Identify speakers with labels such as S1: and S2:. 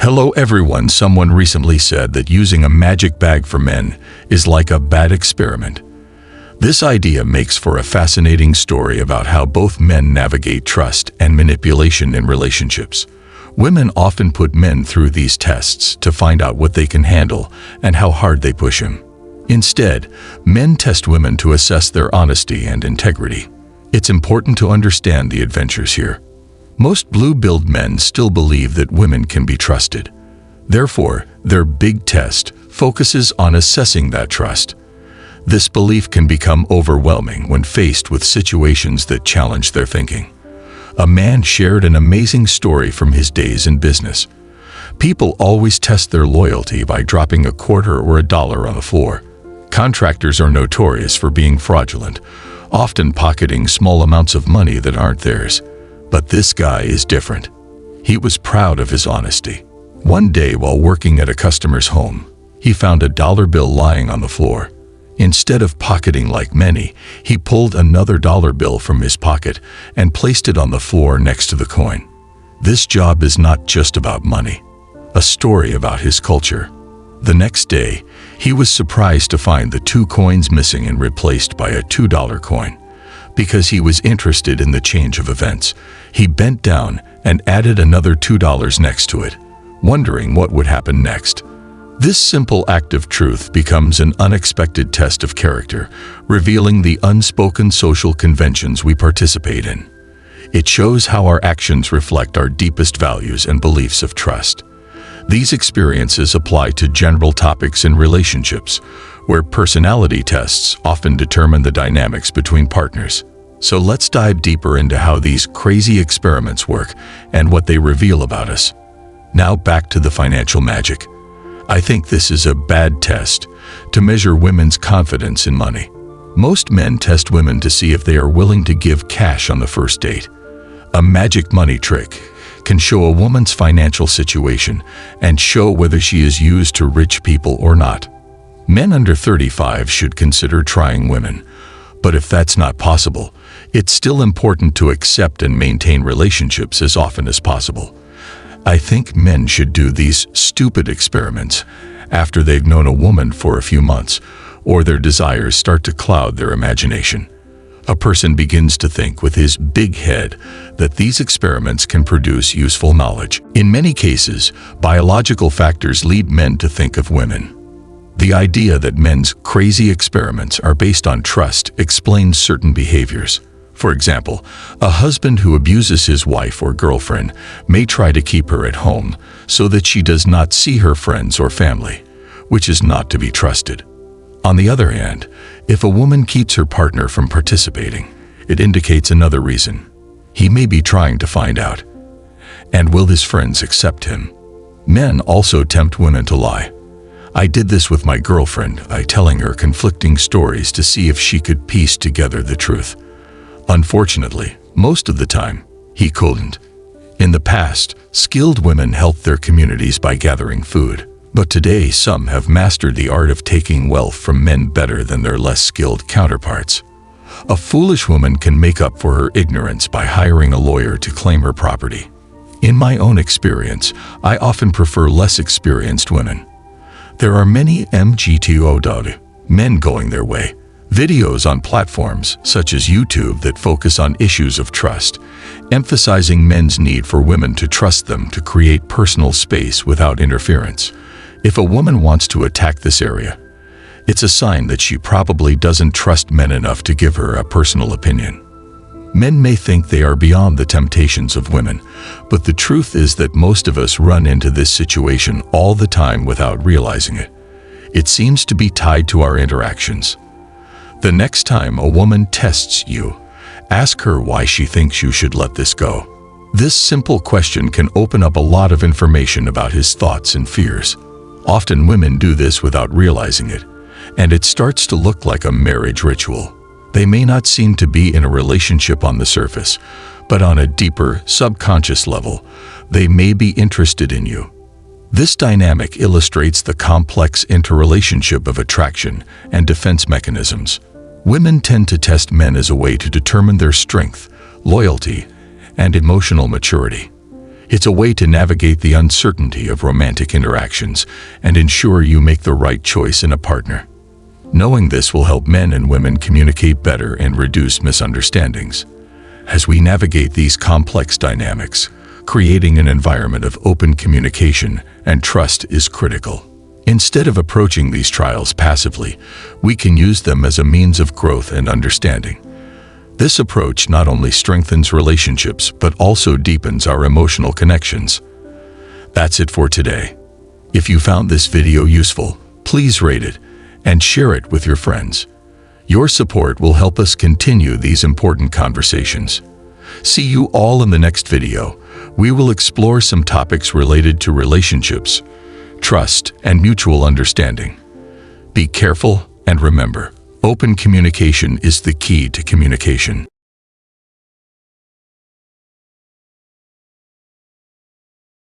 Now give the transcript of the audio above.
S1: Hello everyone, someone recently said that using a magic bag for men is like a bad experiment. This idea makes for a fascinating story about how both men navigate trust and manipulation in relationships. Women often put men through these tests to find out what they can handle and how hard they push him. Instead, men test women to assess their honesty and integrity. It's important to understand the adventures here. Most blue-pilled men still believe that women can be trusted. Therefore, their big test focuses on assessing that trust. This belief can become overwhelming when faced with situations that challenge their thinking. A man shared an amazing story from his days in business. People always test their loyalty by dropping a quarter or a dollar on the floor. Contractors are notorious for being fraudulent, often pocketing small amounts of money that aren't theirs. But this guy is different. He was proud of his honesty. One day while working at a customer's home, he found a dollar bill lying on the floor. Instead of pocketing like many, he pulled another dollar bill from his pocket and placed it on the floor next to the coin. This job is not just about money, a story about his culture. The next day, he was surprised to find the 2 coins missing and replaced by a $2 coin. Because he was interested in the change of events, he bent down and added another $2 next to it, wondering what would happen next. This simple act of truth becomes an unexpected test of character, revealing the unspoken social conventions we participate in. It shows how our actions reflect our deepest values and beliefs of trust. These experiences apply to general topics in relationships, where personality tests often determine the dynamics between partners. So let's dive deeper into how these crazy experiments work and what they reveal about us. Now back to the financial magic. I think this is a bad test to measure women's confidence in money. Most men test women to see if they are willing to give cash on the first date. A magic money trick can show a woman's financial situation and show whether she is used to rich people or not. Men under 35 should consider trying women, but if that's not possible, it's still important to accept and maintain relationships as often as possible. I think men should do these stupid experiments after they've known a woman for a few months, or their desires start to cloud their imagination. A person begins to think with his big head that these experiments can produce useful knowledge. In many cases, biological factors lead men to think of women. The idea that men's crazy experiments are based on trust explains certain behaviors. For example, a husband who abuses his wife or girlfriend may try to keep her at home so that she does not see her friends or family, which is not to be trusted. On the other hand, if a woman keeps her partner from participating, it indicates another reason. He may be trying to find out. And will his friends accept him? Men also tempt women to lie. I did this with my girlfriend by telling her conflicting stories to see if she could piece together the truth. Unfortunately, most of the time, he couldn't. In the past, skilled women helped their communities by gathering food, but today some have mastered the art of taking wealth from men better than their less skilled counterparts. A foolish woman can make up for her ignorance by hiring a lawyer to claim her property. In my own experience, I often prefer less experienced women. There are many MGTOW, men going their way, videos on platforms such as YouTube that focus on issues of trust, emphasizing men's need for women to trust them to create personal space without interference. If a woman wants to attack this area, it's a sign that she probably doesn't trust men enough to give her a personal opinion. Men may think they are beyond the temptations of women, but the truth is that most of us run into this situation all the time without realizing it. It seems to be tied to our interactions. The next time a woman tests you, ask her why she thinks you should let this go. This simple question can open up a lot of information about his thoughts and fears. Often women do this without realizing it, and it starts to look like a marriage ritual. They may not seem to be in a relationship on the surface, but on a deeper, subconscious level, they may be interested in you. This dynamic illustrates the complex interrelationship of attraction and defense mechanisms. Women tend to test men as a way to determine their strength, loyalty, and emotional maturity. It's a way to navigate the uncertainty of romantic interactions and ensure you make the right choice in a partner. Knowing this will help men and women communicate better and reduce misunderstandings. As we navigate these complex dynamics, creating an environment of open communication and trust is critical. Instead of approaching these trials passively, we can use them as a means of growth and understanding. This approach not only strengthens relationships but also deepens our emotional connections. That's it for today. If you found this video useful, please rate it and share it with your friends. Your support will help us continue these important conversations. See you all in the next video. We will explore some topics related to relationships, trust, and mutual understanding. Be careful and remember, open communication is the key to communication.